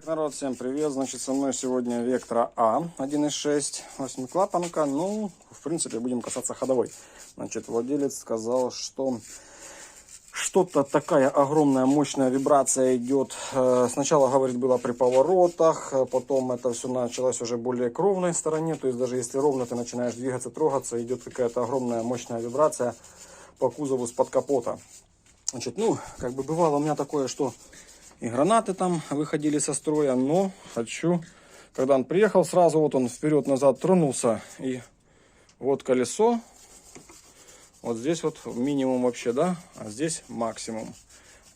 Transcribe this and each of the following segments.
Народ, всем привет! Значит, со мной сегодня Vectra A 1.6 8-клапанка. Ну, в принципе, будем касаться ходовой. Значит, владелец сказал, что что-то такая огромная мощная вибрация идет. Сначала, говорит, было при поворотах, потом это все началось уже более к ровной стороне. То есть даже если ровно ты начинаешь двигаться, трогаться, идет какая-то огромная мощная вибрация по кузову с-под капота. Значит, ну, как бы бывало у меня такое, что и гранаты там выходили со строя, но хочу, когда он приехал, сразу вот он вперед-назад тронулся, и вот колесо, вот здесь вот минимум вообще, да, а здесь максимум.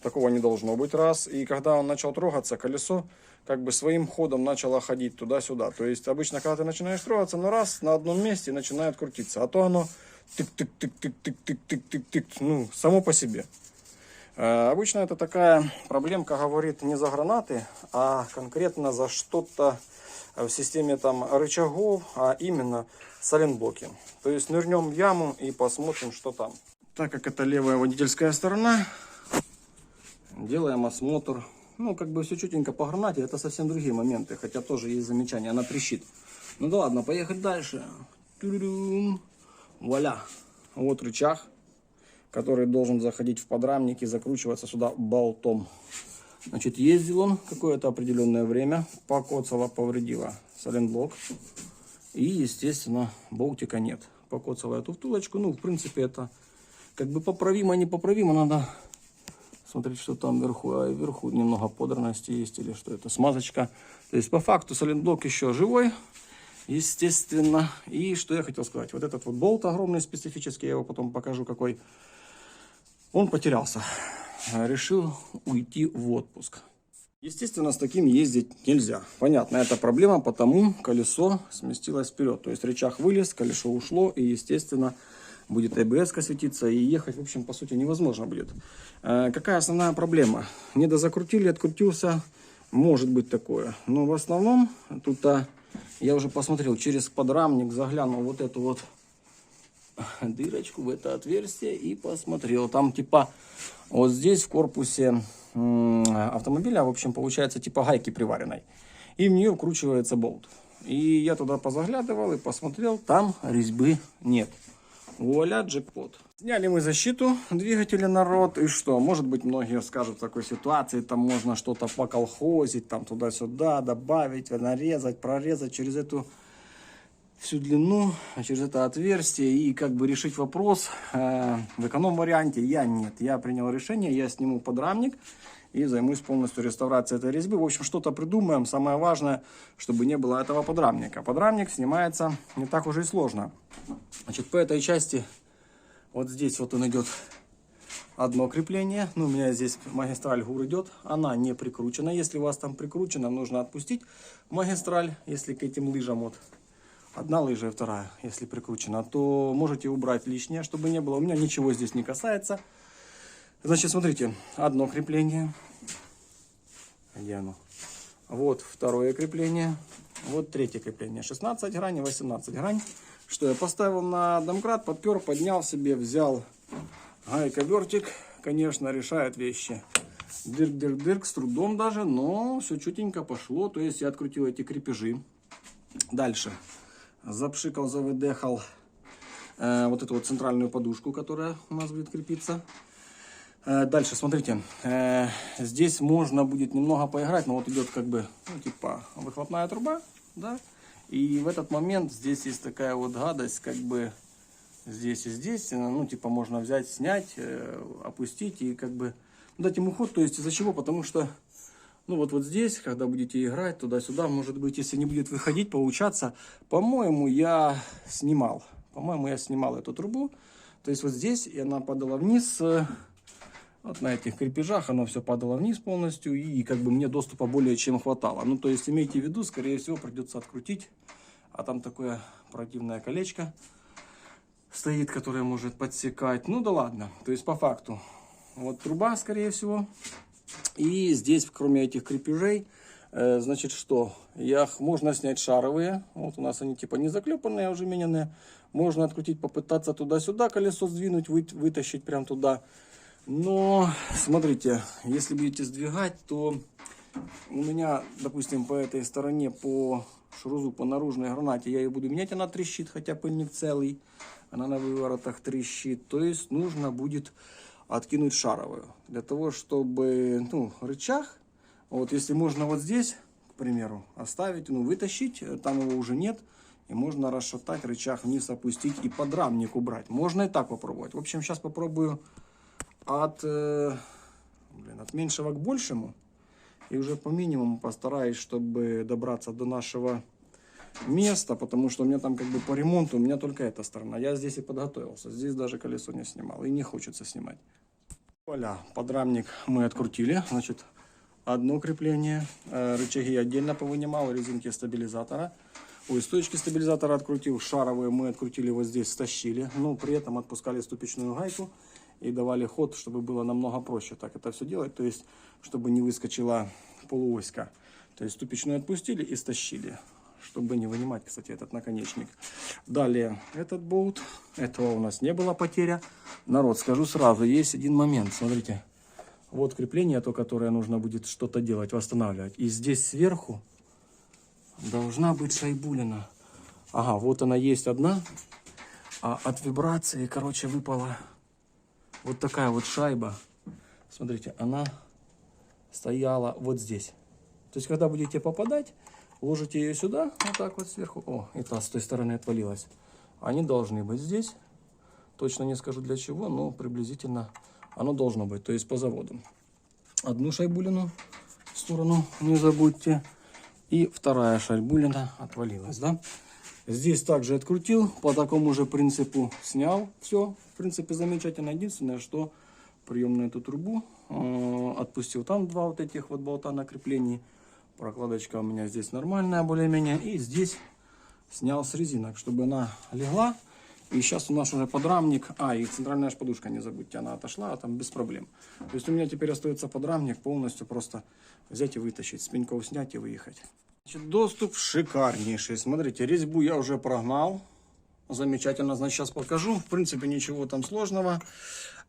Такого не должно быть, раз. И когда он начал трогаться, колесо как бы своим ходом начало ходить туда-сюда. То есть обычно, когда ты начинаешь трогаться, ну раз, на одном месте начинает крутиться, а то оно тык-тык-тык-тык-тык-тык-тык-тык, ну, само по себе. Обычно это такая проблемка, говорит, не за гранаты, а конкретно за что-то в системе там рычагов, а именно сайлентблоки. То есть нырнем в яму и посмотрим, что там. Так как это левая водительская сторона, делаем осмотр. Ну, как бы все чутенько по гранате, это совсем другие моменты, хотя тоже есть замечания, она трещит. Ну да ладно, поехать дальше. Вуаля, вот рычаг, который должен заходить в подрамник и закручиваться сюда болтом. Значит, ездил он какое-то определенное время, покоцало, повредило сайлентблок. И, естественно, болтика нет. Покоцала эту втулочку. Ну, в принципе, это как бы поправимо, непоправимо. Надо смотреть, что там вверху. А вверху немного подранности есть или что это, смазочка. То есть, по факту, сайлентблок еще живой. Естественно. И что я хотел сказать. Вот этот вот болт огромный, специфический, я его потом покажу, какой. Он потерялся. Решил уйти в отпуск. Естественно, с таким ездить нельзя. Понятно, это проблема, потому колесо сместилось вперед. То есть рычаг вылез, колесо ушло, и, естественно, будет АБС-ка светиться, и ехать, в общем, по сути, невозможно будет. Какая основная проблема? Не дозакрутили, открутился, может быть такое. Но в основном, тут я уже посмотрел, через подрамник заглянул вот эту вот дырочку в это отверстие и посмотрел. Там типа вот здесь в корпусе автомобиля, в общем, получается типа гайки приваренной. И в нее вкручивается болт. И я туда позаглядывал и посмотрел, там резьбы нет. Вуаля, джекпот. Сняли мы защиту двигателя, народ. И что? Может быть, многие скажут в такой ситуации, там можно что-то поколхозить, там туда-сюда добавить, нарезать, прорезать через эту всю длину, через это отверстие и как бы решить вопрос в эконом-варианте. Нет. Я принял решение, я сниму подрамник и займусь полностью реставрацией этой резьбы. В общем, что-то придумаем. Самое важное, чтобы не было этого подрамника. Подрамник снимается не так уже и сложно. Значит, по этой части, вот здесь вот он идет одно крепление. Ну, у меня здесь магистраль ГУР идет. Она не прикручена. Если у вас там прикручена, нужно отпустить магистраль, если к этим лыжам вот одна лыжа и вторая, если прикручена, то можете убрать лишнее, чтобы не было. У меня ничего здесь не касается. Значит, смотрите, одно крепление. Где оно? Вот второе крепление. Вот третье крепление. 16 грань, 18 грань. Что я поставил на домкрат, подпер, поднял себе, взял гайковертик. Конечно, решает вещи. Дырк-дырк-дырк, с трудом даже, но все чутенько пошло. То есть я открутил эти крепежи. Дальше. Запшикал, завыдехал вот эту вот центральную подушку, которая у нас будет крепиться. Дальше, смотрите, здесь можно будет немного поиграть, но вот идет как бы, ну, типа выхлопная труба, да, и в этот момент здесь есть такая вот гадость, как бы здесь и здесь, ну, типа можно взять, снять, опустить и как бы дать ему ход, то есть из-за чего, потому что ну вот здесь, когда будете играть туда-сюда, может быть, если не будет выходить, получаться, по-моему, я снимал эту трубу. То есть вот здесь, и она падала вниз, вот на этих крепежах оно все падало вниз полностью, и как бы мне доступа более чем хватало. Ну, то есть имейте в виду, скорее всего, придется открутить, а там такое противное колечко стоит, которое может подсекать. Ну да ладно, то есть по факту, вот труба, скорее всего. И здесь, кроме этих крепежей, значит, что? Можно снять шаровые. Вот у нас они типа не заклепанные, а уже мененные. Можно открутить, попытаться туда-сюда колесо сдвинуть, вытащить прям туда. Но, смотрите, если будете сдвигать, то У меня, допустим, по этой стороне, по шрузу, по наружной гранате, я ее буду менять, она трещит, хотя пыльник целый. Она на выворотах трещит. То есть нужно будет откинуть шаровую. Для того, чтобы, ну, рычаг, вот если можно вот здесь, к примеру, оставить, ну, вытащить, там его уже нет. И можно расшатать, рычаг вниз опустить и подрамник убрать. Можно и так попробовать. В общем, сейчас попробую от меньшего к большему. И уже по минимуму постараюсь, чтобы добраться до нашего места. Потому что у меня там как бы по ремонту, у меня только эта сторона. Я здесь и подготовился. Здесь даже колесо не снимал. И не хочется снимать. Вуаля, подрамник мы открутили. Значит, одно крепление. Рычаги отдельно повынимал. Резинки стабилизатора. Ой, стоечки стабилизатора открутил. Шаровые мы открутили вот здесь, стащили. Но при этом отпускали ступичную гайку. И давали ход, чтобы было намного проще так это все делать. То есть, чтобы не выскочила полуоська. То есть, ступичную отпустили и стащили. Чтобы не вынимать, кстати, этот наконечник. Далее, этот болт. Этого у нас не было потеря. Народ, скажу сразу, есть один момент. Смотрите. Вот крепление, то, которое нужно будет что-то делать, восстанавливать. И здесь сверху должна быть шайбулина. Ага, вот она есть одна. А от вибрации, короче, выпала вот такая вот шайба. Смотрите, она стояла вот здесь. То есть, когда будете попадать, ложите ее сюда, вот так вот сверху. О, и та с той стороны отвалилась. Они должны быть здесь. Точно не скажу для чего, но приблизительно оно должно быть. То есть, по заводу. Одну шайбулину в сторону не забудьте. И вторая шайбулина отвалилась, да? Здесь также открутил, по такому же принципу снял. Все, в принципе, замечательно. Единственное, что приемную эту трубу отпустил. Там два вот этих вот болта на креплении. Прокладочка у меня здесь нормальная более-менее. И здесь снял с резинок, чтобы она легла. И сейчас у нас уже подрамник. А, и центральная подушка, не забудьте, она отошла, а там без проблем. То есть у меня теперь остается подрамник полностью просто взять и вытащить. С пеньков снять и выехать. Значит, доступ шикарнейший. Смотрите, резьбу я уже прогнал. Замечательно, значит, сейчас покажу. В принципе, ничего там сложного.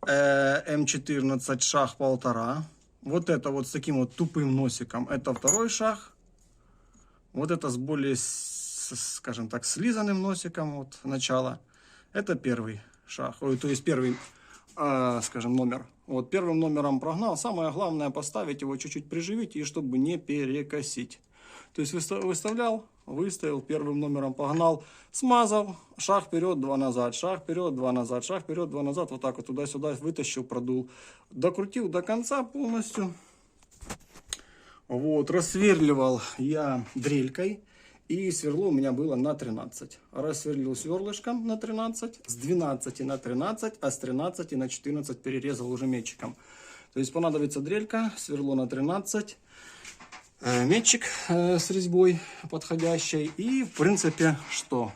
М14 шаг 1,5. Вот это вот с таким вот тупым носиком. Это второй шаг. Вот это с более, скажем так, слизанным носиком. Вот начало. Это первый шаг. Ой, то есть первый, скажем, номер. Вот первым номером прогнал. Самое главное поставить его чуть-чуть приживить, и чтобы не перекосить. То есть выставлял, выставил, первым номером погнал, смазал, шаг вперед, два назад, шаг вперед, два назад, шаг вперед, два назад, вот так вот туда-сюда вытащил, продул, докрутил до конца полностью. Вот, рассверливал я дрелькой, и сверло у меня было на 13. Рассверлил сверлышком на 13, с 12 на 13, а с 13 на 14 перерезал уже метчиком. То есть понадобится дрелька, сверло на 13. Метчик с резьбой подходящей. И, в принципе, что?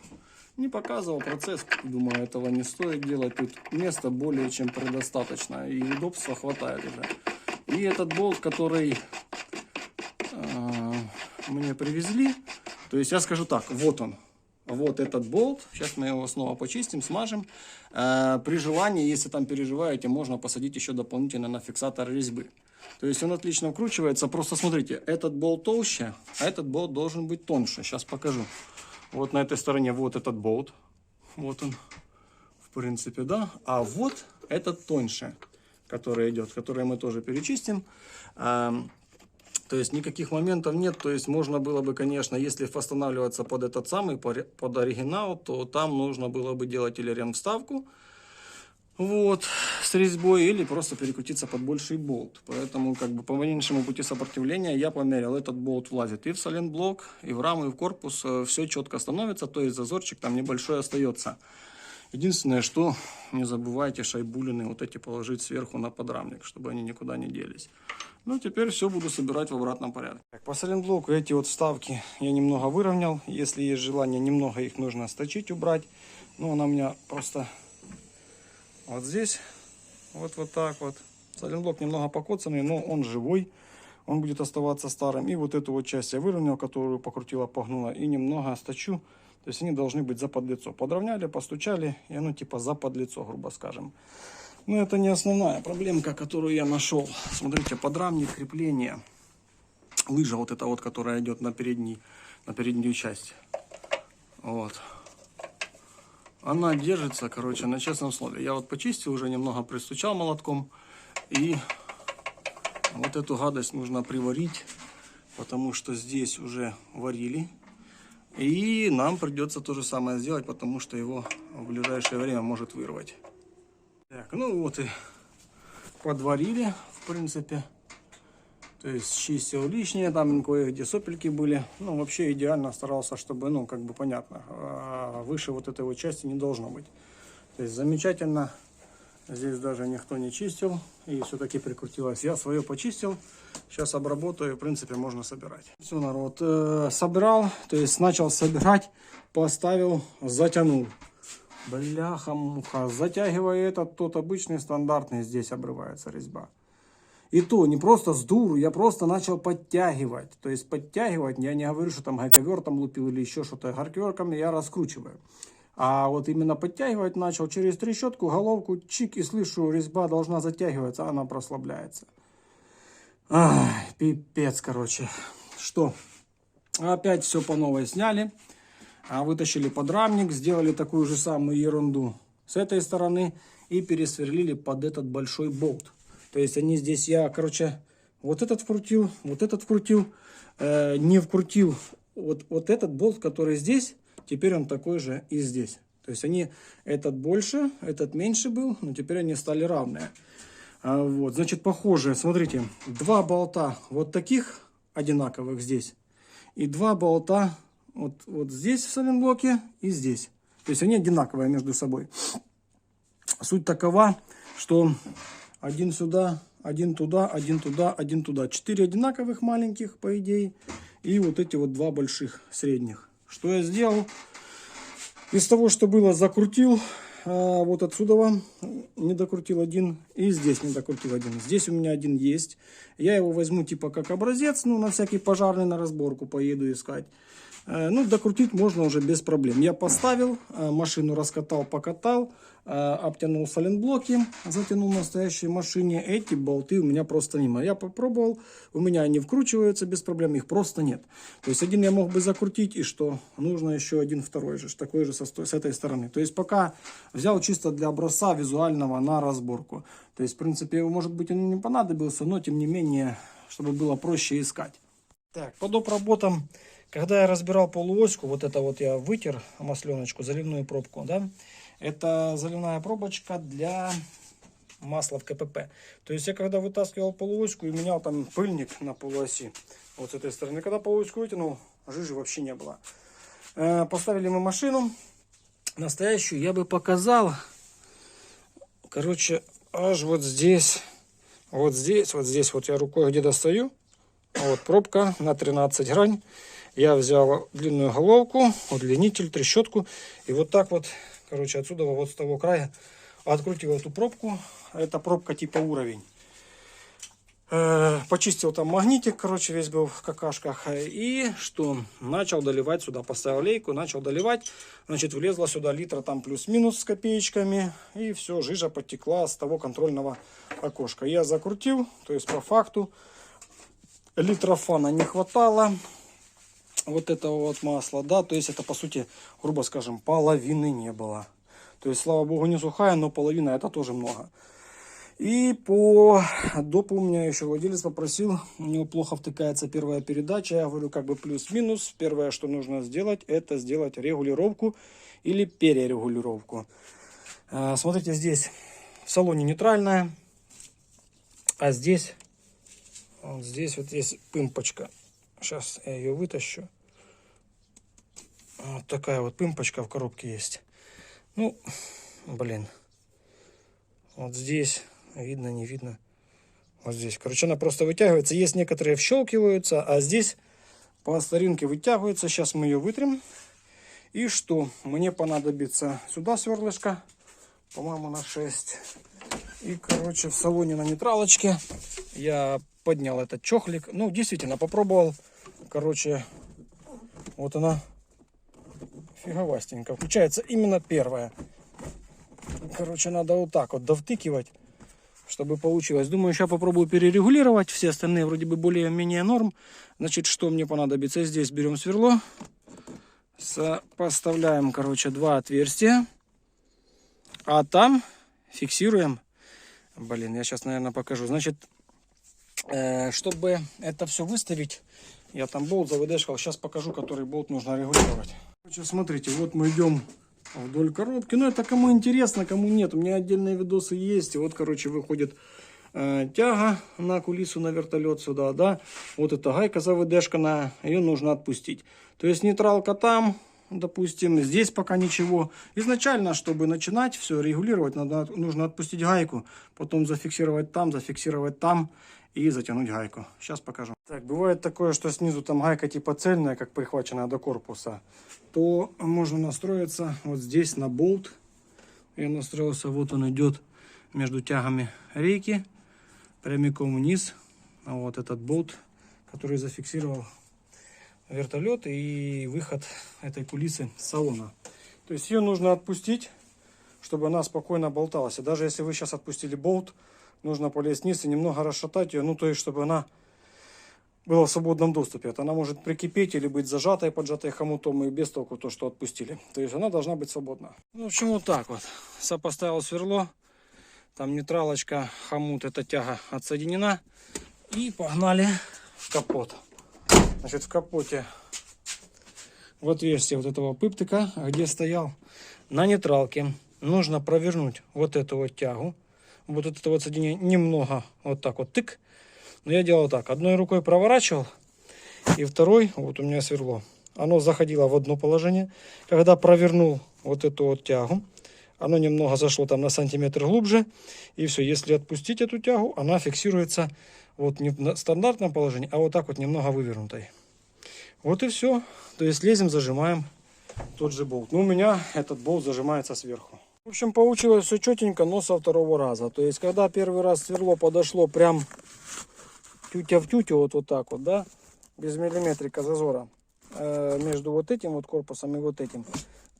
Не показывал процесс. Думаю, этого не стоит делать. Тут места более чем предостаточно. И удобства хватает уже. И этот болт, который мне привезли. То есть я скажу так. Вот он. Вот этот болт. Сейчас мы его снова почистим, смажем. При желании, если там переживаете, можно посадить еще дополнительно на фиксатор резьбы. То есть он отлично вкручивается. Просто смотрите, этот болт толще, а этот болт должен быть тоньше. Сейчас покажу. Вот на этой стороне вот этот болт. Вот он, в принципе, да. А вот этот тоньше, который идет, который мы тоже перечистим. То есть никаких моментов нет. То есть можно было бы, конечно, если восстанавливаться под этот самый, под оригинал, то там нужно было бы делать или ремвставку. Вот, с резьбой, или просто перекрутиться под больший болт. Поэтому, как бы, по меньшему пути сопротивления я померил. Этот болт влазит и в сайлентблок, и в раму, и в корпус. Все четко становится, то есть зазорчик там небольшой остается. Единственное, что не забывайте шайбулины вот эти положить сверху на подрамник, чтобы они никуда не делись. Ну, теперь все буду собирать в обратном порядке. Так, по сайлентблоку эти вот вставки я немного выровнял. Если есть желание, немного их нужно сточить, убрать. Но она у меня просто... Вот здесь, вот так вот. Сайлентблок немного покоцанный, но он живой. Он будет оставаться старым. И вот эту вот часть я выровнял, которую покрутила, погнула. И немного сточу. То есть они должны быть за подлицо. Подровняли, постучали. И оно типа за подлицо, грубо скажем. Но это не основная проблемка, которую я нашел. Смотрите, подрамник крепления. лыжа вот эта вот, которая идет на переднюю часть. Вот. Она держится, короче, на честном слове. Я вот почистил, уже немного пристучал молотком. И вот эту гадость нужно приварить, потому что здесь уже варили. И нам придется то же самое сделать, потому что его в ближайшее время может вырвать. Так, ну вот и подварили, в принципе. То есть чистил лишнее, там кое-где сопельки были. Ну, вообще идеально старался, чтобы, ну, как бы понятно, выше вот этой вот части не должно быть. То есть замечательно. Здесь даже никто не чистил. И все-таки прикрутилось. Я свое почистил. Сейчас обработаю. В принципе, можно собирать. Все, народ. Собрал. То есть начал собирать. Поставил, затянул. Бляха-муха. Затягивая этот, тот обычный стандартный, здесь обрывается резьба. И то не просто с дуру, я просто начал подтягивать. То есть подтягивать, я не говорю, что там гайковертом лупил или еще что-то. Гайковерками я раскручиваю. А вот именно подтягивать начал через трещотку, головку, чик, и слышу, резьба должна затягиваться, а она прослабляется. Ай, пипец, короче. Что? Опять все по новой сняли. Вытащили подрамник, сделали такую же самую ерунду с этой стороны и пересверлили под этот большой болт. То есть они здесь, я, короче, вот этот вкрутил, не вкрутил вот этот болт, который здесь, теперь он такой же и здесь. То есть они, этот больше, этот меньше был, но теперь они стали равные. Вот, значит, похоже, смотрите, два болта вот таких одинаковых здесь и два болта вот здесь в сайлентблоке и здесь. То есть они одинаковые между собой. Суть такова, что один сюда, один туда, один туда, один туда. 4 одинаковых маленьких, по идее. И вот эти вот два больших средних. Что я сделал? Из того, что было, закрутил. Вот отсюда не докрутил один. И здесь не докрутил один. Здесь у меня один есть. Я его возьму типа как образец. Ну, на всякий пожарный, на разборку поеду искать. Ну, докрутить можно уже без проблем. Я поставил, машину раскатал, покатал, обтянул сайлентблоки, затянул в настоящей машине. Эти болты у меня просто мимо. Я попробовал, у меня они вкручиваются без проблем, их просто нет. То есть один я мог бы закрутить, и что? Нужно еще один второй же, такой же с этой стороны. То есть пока взял чисто для образца визуального на разборку. То есть, в принципе, может быть, он не понадобился, но тем не менее, чтобы было проще искать. Так, по доп. Работам. Когда я разбирал полуоську, вот это вот я вытер масленочку, заливную пробку, да, это заливная пробочка для масла в КПП. То есть я когда вытаскивал полуоську и менял там пыльник на полуоси, вот с этой стороны, когда полуоську вытянул, жижи вообще не было. Поставили мы машину настоящую, я бы показал, короче, аж вот здесь вот я рукой где достаю, вот пробка на 13 грань. Я взял длинную головку, удлинитель, трещотку. И вот так вот, короче, отсюда вот с того края открутил эту пробку. Это пробка типа уровень. Почистил там магнитик, короче, весь был в какашках. И что? Начал доливать сюда. Поставил лейку, начал доливать. Значит, влезла сюда литра там плюс-минус с копеечками. И все, жижа потекла с того контрольного окошка. Я закрутил, то есть по факту литра фана не хватало. Вот этого вот масла, да, то есть это, по сути, грубо скажем, половины не было. То есть, слава богу, не сухая, но половина это тоже много. И по допу у меня еще владелец попросил, у него плохо втыкается первая передача, я говорю, как бы плюс-минус. Первое, что нужно сделать, это сделать регулировку или перерегулировку. Смотрите, здесь в салоне нейтральная, а здесь, вот здесь вот есть пымпочка. Сейчас я ее вытащу. Вот такая вот пымпочка в коробке есть. Ну, блин. Вот здесь. Видно, не видно. Вот здесь. Короче, она просто вытягивается. Есть некоторые вщелкиваются, а здесь по старинке вытягивается. Сейчас мы ее вытрем. И что? Мне понадобится сюда сверлышко. По-моему, на 6. И, короче, в салоне на нейтралочке я поднял этот чохлик. Ну, действительно, попробовал. Короче, вот она фиговастенько. Включается именно первая. Короче, надо вот так вот довтыкивать. чтобы получилось. Думаю, сейчас попробую перерегулировать. Все остальные вроде бы более-менее норм. Значит, что мне понадобится? Здесь берем сверло. Поставляем, короче, 2 отверстия. А там фиксируем. Блин, я сейчас, наверное, покажу. Значит, чтобы это все выставить, я там болт завыдешкал. Сейчас покажу, который болт нужно регулировать. Короче, смотрите, вот мы идем вдоль коробки. Ну, это кому интересно, кому нет. У меня отдельные видосы есть. И вот, короче, выходит тяга на кулису, на вертолет сюда, да. Вот эта гайка завыдешканная, ее нужно отпустить. То есть нейтралка там, допустим, здесь пока ничего. Изначально, чтобы начинать все регулировать, нужно отпустить гайку, потом зафиксировать там и затянуть гайку. Сейчас покажу. Так, бывает такое, что снизу там гайка типа цельная, как прихваченная до корпуса. То можно настроиться вот здесь на болт. Я настроился, вот он идет между тягами рейки, прямиком вниз. Вот этот болт, который зафиксировал вертолет и выход этой кулисы с салона. То есть ее нужно отпустить, чтобы она спокойно болталась. И даже если вы сейчас отпустили болт, нужно полезть вниз и немного расшатать ее, ну то есть чтобы она была в свободном доступе. Это она может прикипеть или быть зажатой, поджатой хомутом, и без толку то, что отпустили. То есть она должна быть свободна. Ну, в общем, вот так вот. Сопоставил сверло. Там нейтралочка, хомут, эта тяга отсоединена. И погнали в капот. Значит, в капоте в отверстие вот этого пыптика, где стоял, на нейтралке нужно провернуть вот эту вот тягу. Вот это вот соединение немного вот так вот тык. Но я делал так. Одной рукой проворачивал, и второй, вот у меня сверло, оно заходило в одно положение. Когда провернул вот эту вот тягу, оно немного зашло там на сантиметр глубже. И все, если отпустить эту тягу, она фиксируется вот не в стандартном положении, а вот так вот немного вывернутой. Вот и все. То есть лезем, зажимаем тот же болт. Но у меня этот болт зажимается сверху. В общем, получилось все четенько, но со второго раза. То есть, когда первый раз сверло подошло прям тютя в тютю, вот так вот, да, без миллиметрика зазора между вот этим вот корпусом и вот этим,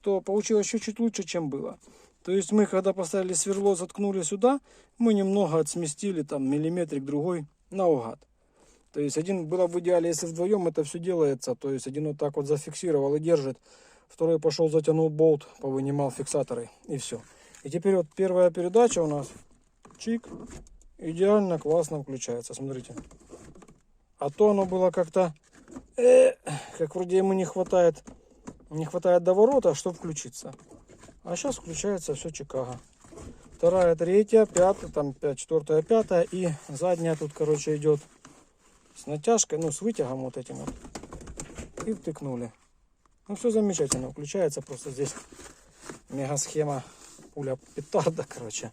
то получилось чуть-чуть лучше, чем было. То есть мы, когда поставили сверло, заткнули сюда, мы немного отсместили там миллиметрик другой наугад. То есть один было в идеале, если вдвоем это все делается, то есть один вот так вот зафиксировал и держит, второй пошел, затянул болт, повынимал фиксаторы и все. И теперь вот первая передача у нас, чик, идеально, классно включается, смотрите. А то оно было как-то, как вроде ему не хватает до ворота, чтобы включиться. А сейчас включается все Чикаго. Вторая, третья, пятая, там 4-я, 5-я. И задняя тут, короче, идет с натяжкой, ну, с вытягом вот этим вот. И втыкнули. Ну, все замечательно. Включается просто здесь мега-схема, пуля петарда, короче.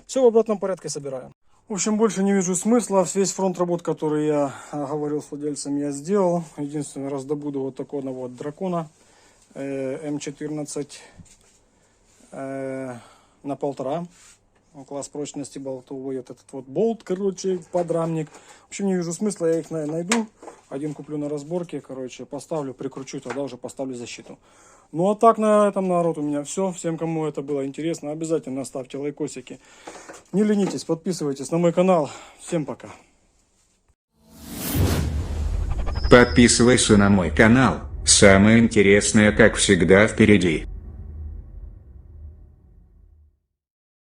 Все в обратном порядке собираем. В общем, больше не вижу смысла. Весь фронт работ, который я говорил с владельцем, я сделал. Единственное, раздобуду вот такого вот дракона М14 на 1,5. Класс прочности болтовой. Этот вот болт, короче, подрамник. В общем, не вижу смысла, я их найду. Один куплю на разборке, короче, поставлю, прикручу, тогда уже поставлю защиту. Ну а так на этом, народ, у меня все. Всем, кому это было интересно, обязательно ставьте лайкосики. Не ленитесь, подписывайтесь на мой канал. Всем пока. Подписывайся на мой канал. Самое интересное, как всегда, впереди.